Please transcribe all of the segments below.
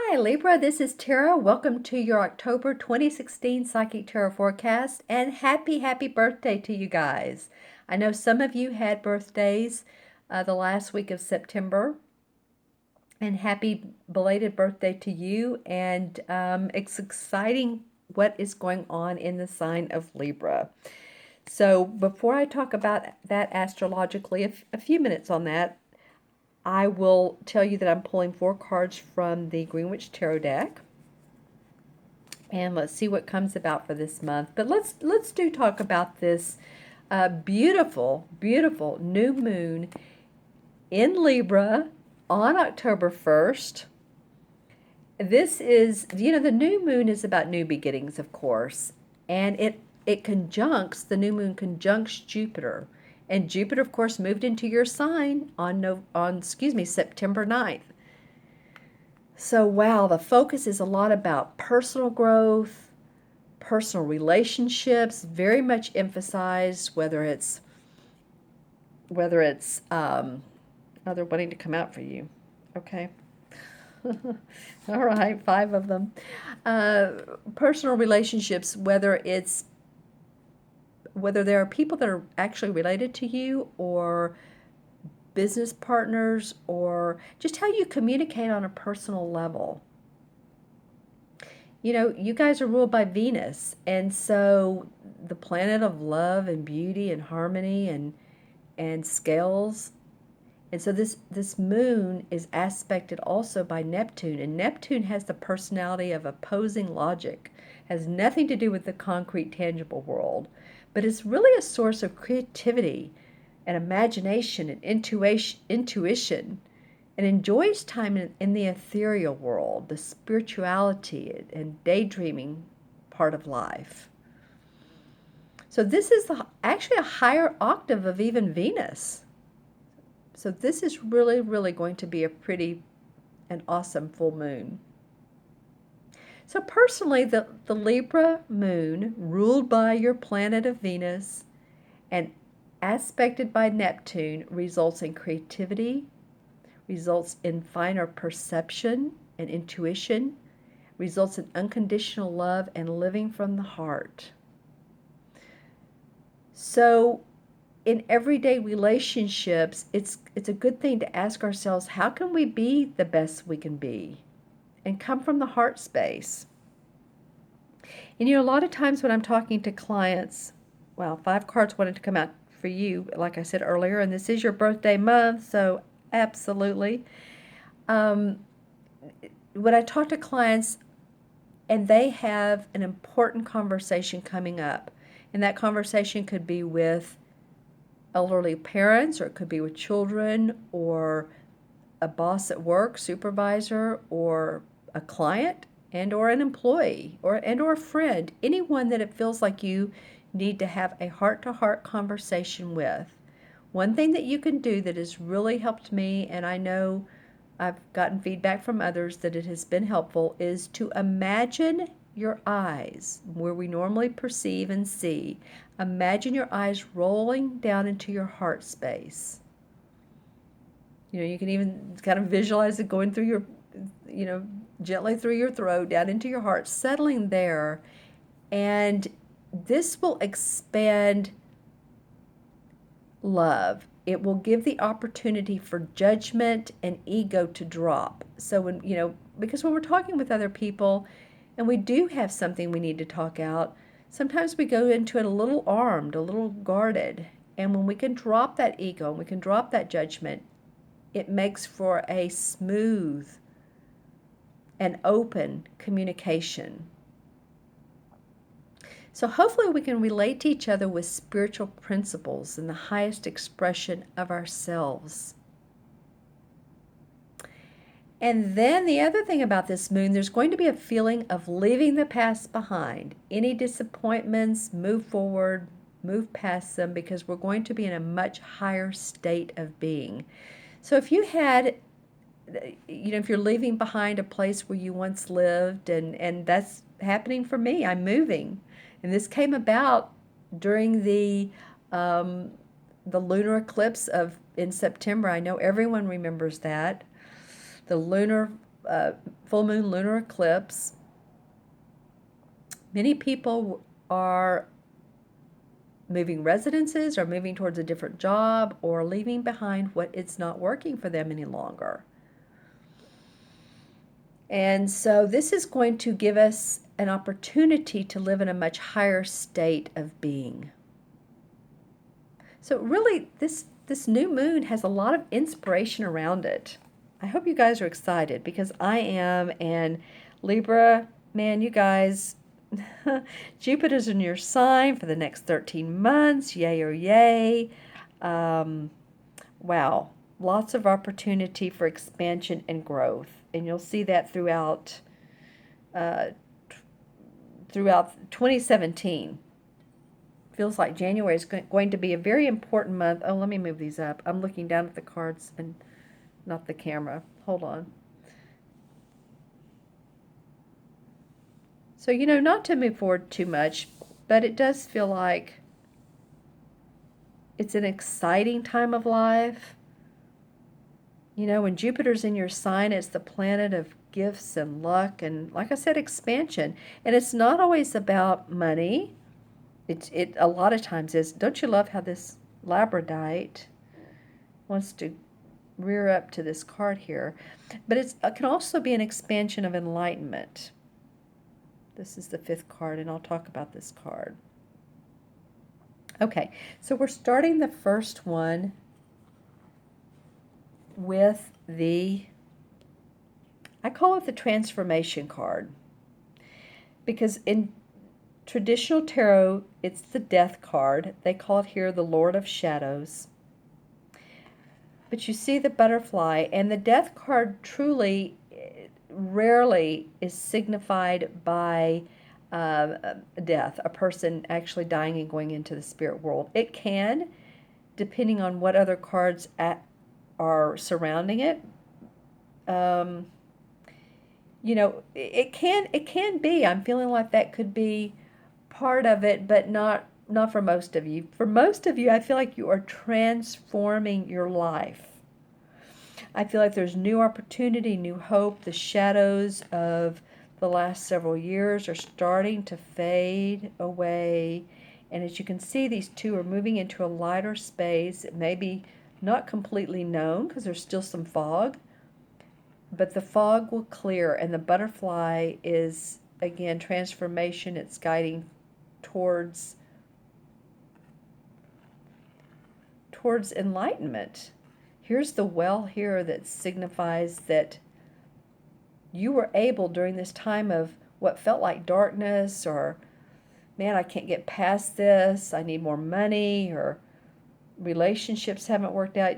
Hi, Libra. This is Tara. Welcome to your October 2016 Psychic Tarot forecast, and happy birthday to you guys. I know some of you had birthdays the last week of September, and happy belated birthday to you. And it's exciting what is going on in the sign of Libra. So before I talk about that astrologically, a few minutes on that, I will tell you that I'm pulling 4 cards from the Greenwich Tarot deck. And let's see what comes about for this month. But let's talk about this beautiful new moon in Libra on October 1st. This is, the new moon is about new beginnings, of course, and it conjuncts, the new moon conjuncts Jupiter. And Jupiter, of course, moved into your sign on September 9th. So, wow, the focus is a lot about personal growth, personal relationships, very much emphasized, whether it's oh, they're wanting to come out for you. Okay. All right, 5 of them. Personal relationships, whether there are people that are actually related to you, or business partners, or just how you communicate on a personal level. You guys are ruled by Venus, and so the planet of love and beauty and harmony and scales. And so this moon is aspected also by Neptune, and Neptune has the personality of opposing logic. Has nothing to do with the concrete, tangible world, but it's really a source of creativity and imagination and intuition, and enjoys time in the ethereal world, the spirituality and daydreaming part of life. So this is actually a higher octave of even Venus. So this is really going to be a pretty and awesome full moon. So personally, the Libra moon, ruled by your planet of Venus and aspected by Neptune, results in creativity, results in finer perception and intuition, results in unconditional love and living from the heart. So in everyday relationships, it's a good thing to ask ourselves, how can we be the best we can be? And come from the heart space. And a lot of times when I'm talking to clients, well, 5 cards wanted to come out for you, like I said earlier, and this is your birthday month, so absolutely. When I talk to clients and they have an important conversation coming up, and that conversation could be with elderly parents, or it could be with children, or a boss at work, supervisor, or a client, and or an employee, or a friend, anyone that it feels like you need to have a heart-to-heart conversation with. One thing that you can do that has really helped me, and I know I've gotten feedback from others that it has been helpful, is to imagine your eyes where we normally perceive and see. Imagine your eyes rolling down into your heart space. You can even kind of visualize it going through your, gently through your throat, down into your heart, settling there. And this will expand love. It will give the opportunity for judgment and ego to drop. So because when we're talking with other people and we do have something we need to talk out, sometimes we go into it a little armed, a little guarded. And when we can drop that ego and we can drop that judgment, it makes for a smooth and open communication. So hopefully we can relate to each other with spiritual principles and the highest expression of ourselves. And then the other thing about this moon, there's going to be a feeling of leaving the past behind. Any disappointments, move forward, move past them, because we're going to be in a much higher state of being. So if you had, if you're leaving behind a place where you once lived, and that's happening for me, I'm moving. And this came about during the lunar eclipse in September. I know everyone remembers that. The lunar full moon lunar eclipse. Many people are moving residences or moving towards a different job or leaving behind what it's not working for them any longer. And so this is going to give us an opportunity to live in a much higher state of being. So really, this new moon has a lot of inspiration around it. I hope you guys are excited because I am. And Libra, man, you guys, Jupiter's in your sign for the next 13 months. Yay or yay. Wow. Lots of opportunity for expansion and growth. And you'll see that throughout 2017. Feels like January is going to be a very important month. Oh, let me move these up. I'm looking down at the cards and not the camera. Hold on. So, not to move forward too much, but it does feel like it's an exciting time of life. When Jupiter's in your sign, it's the planet of gifts and luck and, like I said, expansion. And it's not always about money. It a lot of times is. Don't you love how this labradorite wants to rear up to this card here? But it can also be an expansion of enlightenment. This is the 5th card, and I'll talk about this card. Okay, so we're starting the first one with I call it the transformation card, because in traditional tarot, it's the death card. They call it here the Lord of Shadows. But you see the butterfly, and the death card truly rarely is signified by death, a person actually dying and going into the spirit world. It can, depending on what other cards are surrounding it. It can be. I'm feeling like that could be part of it, but not for most of you. For most of you, I feel like you are transforming your life. I feel like there's new opportunity, new hope. The shadows of the last several years are starting to fade away. And as you can see, these two are moving into a lighter space. It may be not completely known because there's still some fog, but the fog will clear, and the butterfly is, again, transformation. It's guiding towards enlightenment. Here's the well here that signifies that you were able during this time of what felt like darkness, or, man, I can't get past this, I need more money, or relationships haven't worked out.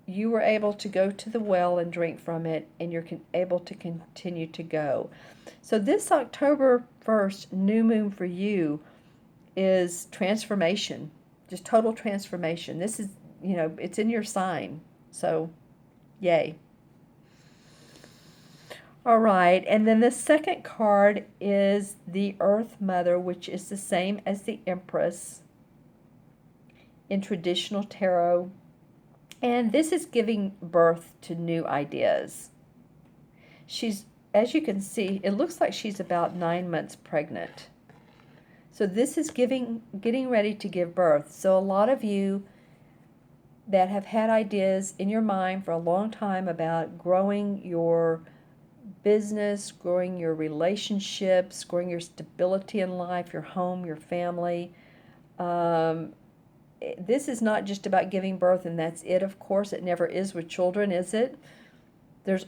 You were able to go to the well and drink from it, and you're able to continue to go. So this October 1st new moon for you is transformation, just total transformation. This is, it's in your sign. So, yay. All right, and then the second card is the Earth Mother, which is the same as the Empress in traditional tarot. And this is giving birth to new ideas. She's, as you can see, it looks like she's about 9 months pregnant. So this is getting ready to give birth. So a lot of you that have had ideas in your mind for a long time about growing your business, growing your relationships, growing your stability in life, your home, your family. This is not just about giving birth and that's it, of course. It never is with children, is it? There's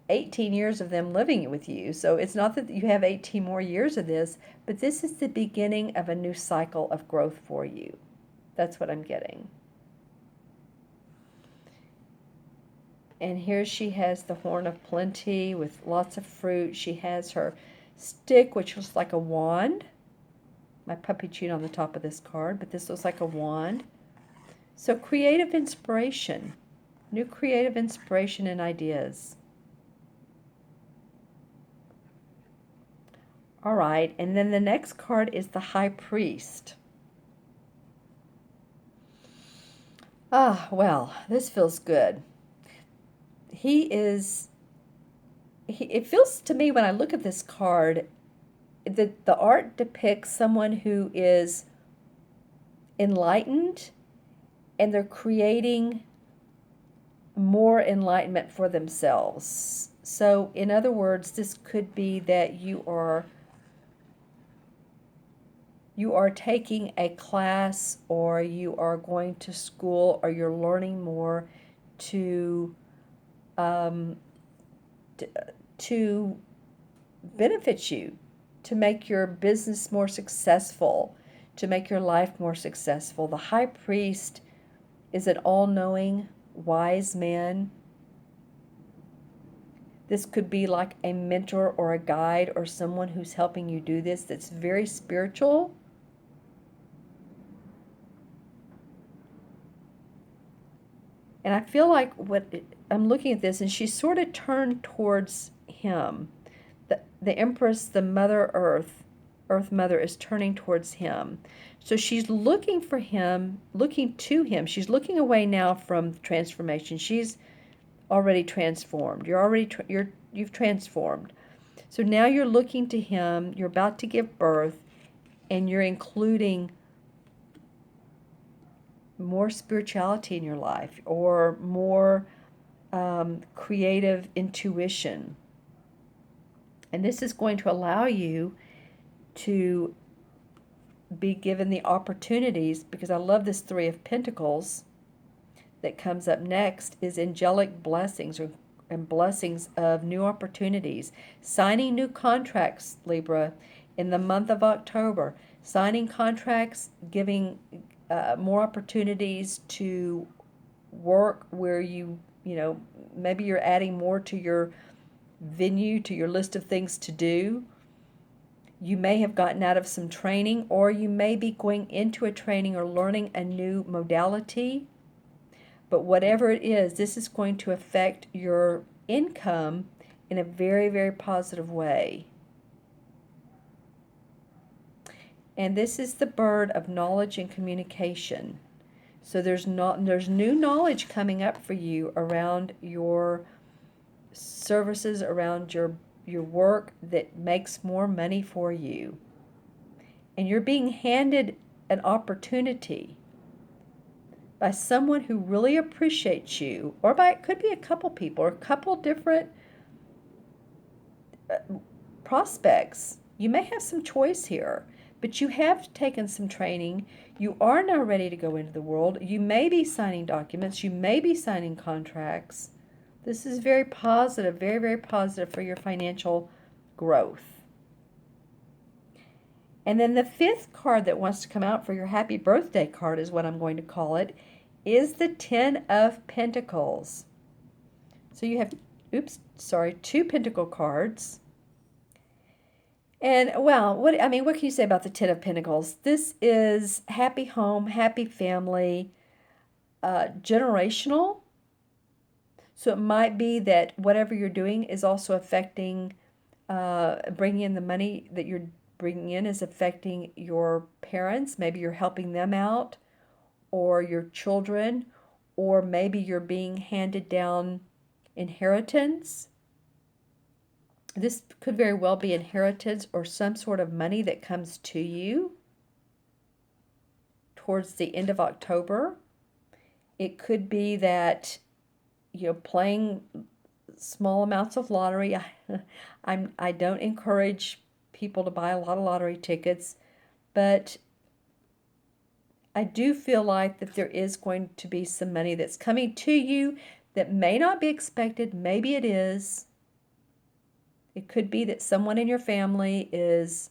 18 years of them living with you. So it's not that you have 18 more years of this, but this is the beginning of a new cycle of growth for you. That's what I'm getting. And here she has the Horn of Plenty with lots of fruit. She has her stick, which looks like a wand. My puppy chewed on the top of this card, but this looks like a wand. So creative inspiration, new creative inspiration and ideas. All right, and then the next card is the High Priest. Ah, well, this feels good. it feels to me when I look at this card that the art depicts someone who is enlightened and they're creating more enlightenment for themselves. So, in other words, this could be that you are taking a class, or you are going to school, or you're learning more to um, to benefit you, to make your business more successful, to make your life more successful. The high priest is an all-knowing, wise man. This could be like a mentor or a guide or someone who's helping you do this that's very spiritual. And I feel like I'm looking at this, and she's sort of turned towards him. The Empress, the Mother Earth, Earth Mother, is turning towards him. So she's looking for him, looking to him. She's looking away now from transformation. She's already transformed. You've transformed. So now you're looking to him. You're about to give birth, and you're including more spirituality in your life, or more creative intuition. And this is going to allow you to be given the opportunities, because I love this Three of Pentacles that comes up next, is angelic blessings, and blessings of new opportunities. Signing new contracts, Libra, in the month of October. Signing contracts, giving more opportunities to work where maybe you're adding more to your venue, to your list of things to do. You may have gotten out of some training, or you may be going into a training or learning a new modality. But whatever it is, this is going to affect your income in a very, very positive way. And this is the bird of knowledge and communication. So there's new knowledge coming up for you around your services, around your work, that makes more money for you. And you're being handed an opportunity by someone who really appreciates you, or it could be a couple people, or a couple different prospects. You may have some choice here, but you have taken some training. You are now ready to go into the world. You may be signing documents. You may be signing contracts. This is very positive, very, very positive for your financial growth. And then the fifth card that wants to come out for your happy birthday card, is what I'm going to call it, is the Ten of Pentacles. So you have, two Pentacle cards. And, well, what can you say about the Ten of Pentacles? This is happy home, happy family, generational. So it might be that whatever you're doing is also affecting, bringing in the money that you're bringing in is affecting your parents. Maybe you're helping them out, or your children, or maybe you're being handed down inheritance. This could very well be inheritance, or some sort of money that comes to you towards the end of October. It could be that playing small amounts of lottery. I don't encourage people to buy a lot of lottery tickets, but I do feel like that there is going to be some money that's coming to you that may not be expected. Maybe it is. It could be that someone in your family is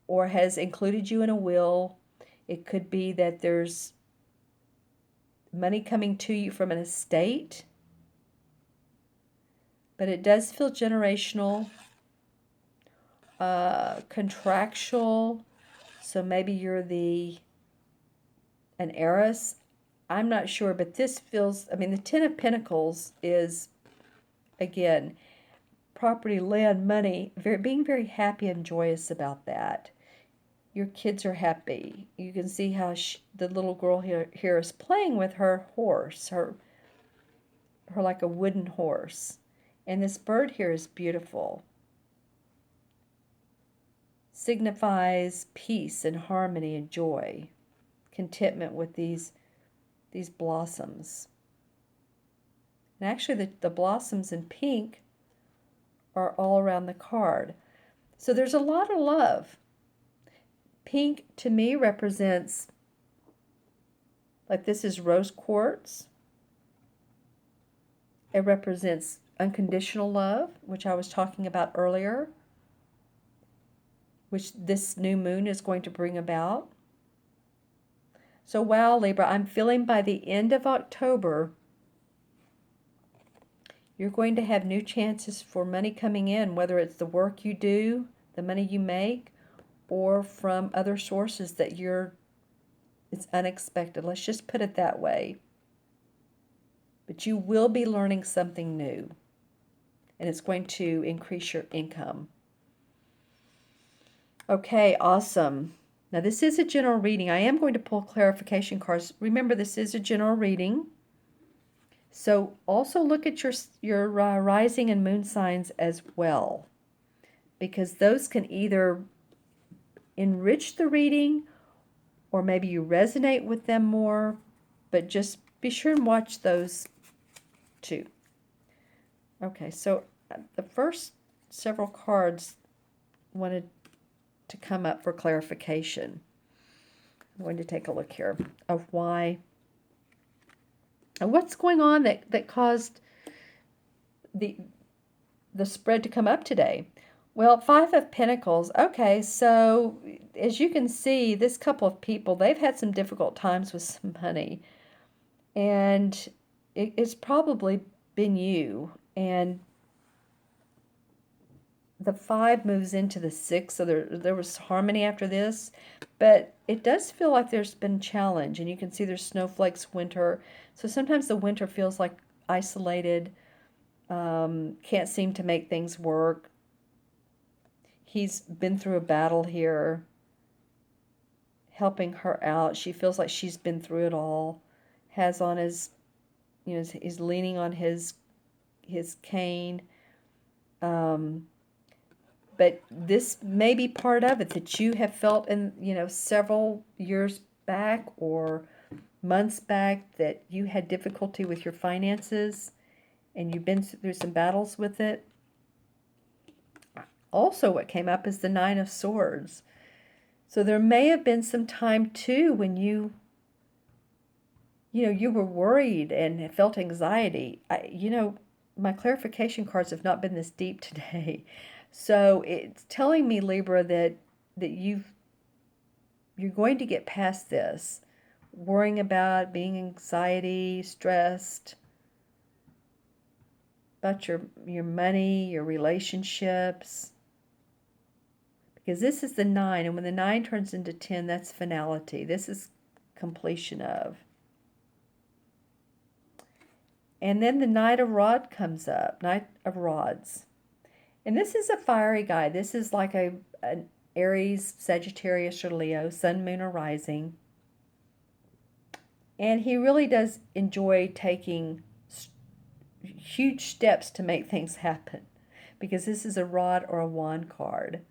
or has included you in a will. It could be that there's money coming to you from an estate. But it does feel generational, contractual. So maybe you're an heiress. I'm not sure, but this feels, the Ten of Pentacles is, again, property, land, money, being very happy and joyous about that. Your kids are happy. You can see how the little girl here is playing with her horse, her like a wooden horse. And this bird here is beautiful. Signifies peace and harmony and joy, contentment with these blossoms. And actually the blossoms in pink are all around the card. So there's a lot of love. Pink to me represents, like this is rose quartz. It represents unconditional love, which I was talking about earlier, which this new moon is going to bring about. So wow, Libra, I'm feeling by the end of October, you're going to have new chances for money coming in, whether it's the work you do, the money you make, or from other sources that it's unexpected. Let's just put it that way. But you will be learning something new, and it's going to increase your income. Okay, awesome. Now this is a general reading. I am going to pull clarification cards. Remember, this is a general reading. So also look at your rising and moon signs as well, because those can either enrich the reading or maybe you resonate with them more, but just be sure and watch those too. Okay, so the first several cards wanted to come up for clarification. I'm going to take a look here of why and what's going on that caused the spread to come up today. Well, Five of Pentacles. Okay, so as you can see, this couple of people, they've had some difficult times with some money. And it's probably been you. And the 5 moves into the 6, so there was harmony after this. But it does feel like there's been challenge. And you can see there's snowflakes, winter. So sometimes the winter feels like isolated. Can't seem to make things work. He's been through a battle here, helping her out. She feels like she's been through it all. Has on his, he's leaning on his cane. But this may be part of it that you have felt in, several years back or months back that you had difficulty with your finances and you've been through some battles with it. Also, what came up is the Nine of Swords. So there may have been some time too when you were worried and felt anxiety. My clarification cards have not been this deep today. So it's telling me, Libra, that you're going to get past this. Worrying about being anxiety, stressed, about your money, your relationships. Because this is the 9, and when the 9 turns into 10, that's finality. This is completion of. And then the Knight of Rods comes up, Knight of Rods. And this is a fiery guy. This is like an Aries, Sagittarius, or Leo, Sun, Moon, or Rising. And he really does enjoy taking huge steps to make things happen, because this is a rod or a wand card.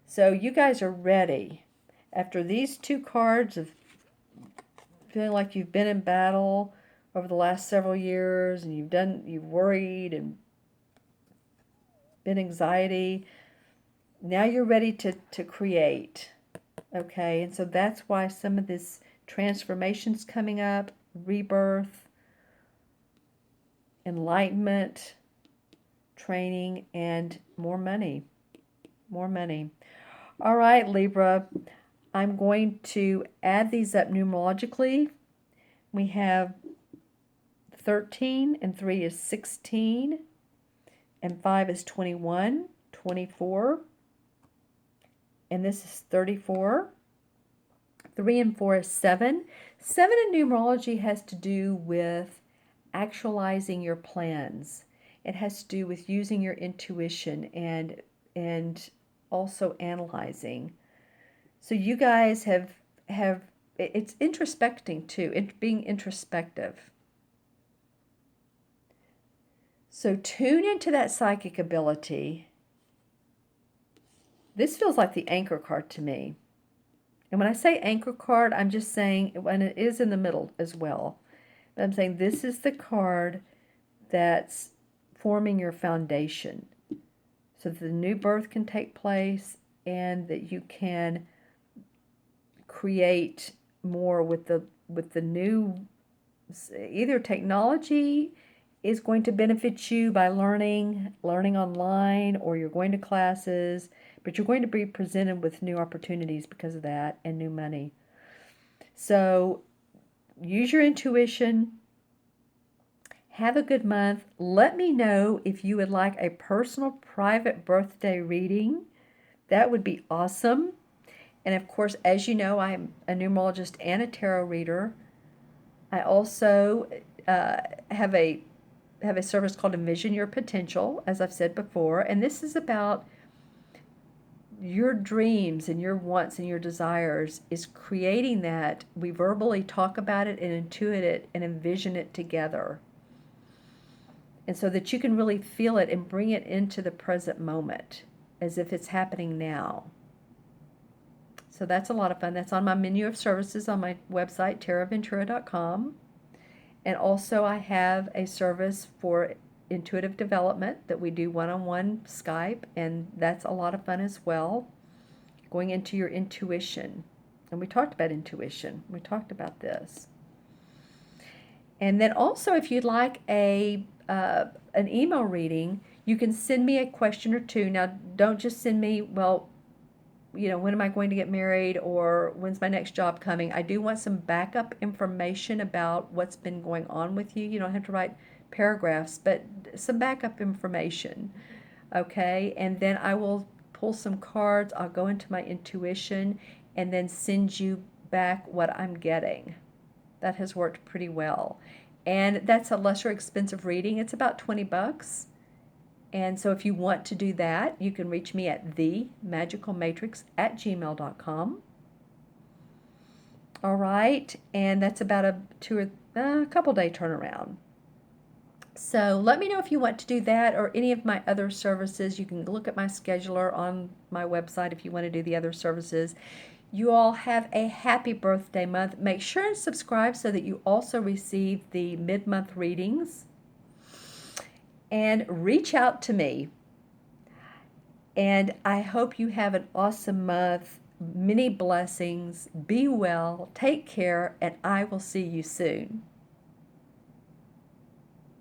So you guys are ready. After these 2 cards of feeling like you've been in battle over the last several years and you've worried and been anxiety, now you're ready to create. Okay, and so that's why some of this transformation's coming up, rebirth, enlightenment, training, and more money. More money. All right, Libra, I'm going to add these up numerologically. We have 13, and 3 is 16, and 5 is 21, 24, and this is 34. 3 and 4 is 7. 7 in numerology has to do with actualizing your plans. It has to do with using your intuition and also analyzing. So you guys have it's introspecting too. It's being introspective. So tune into that psychic ability. This feels like the anchor card to me. And when I say anchor card, I'm just saying, and it is in the middle as well, but I'm saying this is the card that's forming your foundation so that the new birth can take place and that you can create more with the new. Either technology is going to benefit you by learning online, or you're going to classes, but you're going to be presented with new opportunities because of that and new money. So use your intuition. Have a good month. Let me know if you would like a personal private birthday reading. That would be awesome. And of course, as you know, I'm a numerologist and a tarot reader. I also have a service called Envision Your Potential, as I've said before, and this is about your dreams and your wants and your desires, is creating that. We verbally talk about it and intuit it and envision it together. And so that you can really feel it and bring it into the present moment as if it's happening now. So that's a lot of fun. That's on my menu of services on my website, taraventura.com. And also I have a service for intuitive development that we do one-on-one Skype, and that's a lot of fun as well. Going into your intuition. And we talked about intuition. We talked about this. And then also, if you'd like an email reading, you can send me a question or two. Now, don't just send me, well, when am I going to get married, or when's my next job coming? I do want some backup information about what's been going on with you. You don't have to write paragraphs, but some backup information, okay? And then I will pull some cards. I'll go into my intuition and then send you back what I'm getting. That has worked pretty well. And that's a lesser expensive reading. It's about $20. And so if you want to do that, you can reach me at themagicalmatrix@gmail.com. All right, and that's about a couple day turnaround. So let me know if you want to do that or any of my other services. You can look at my scheduler on my website if you want to do the other services. You all have a happy birthday month. Make sure and subscribe so that you also receive the mid-month readings. And reach out to me. And I hope you have an awesome month. Many blessings. Be well. Take care. And I will see you soon.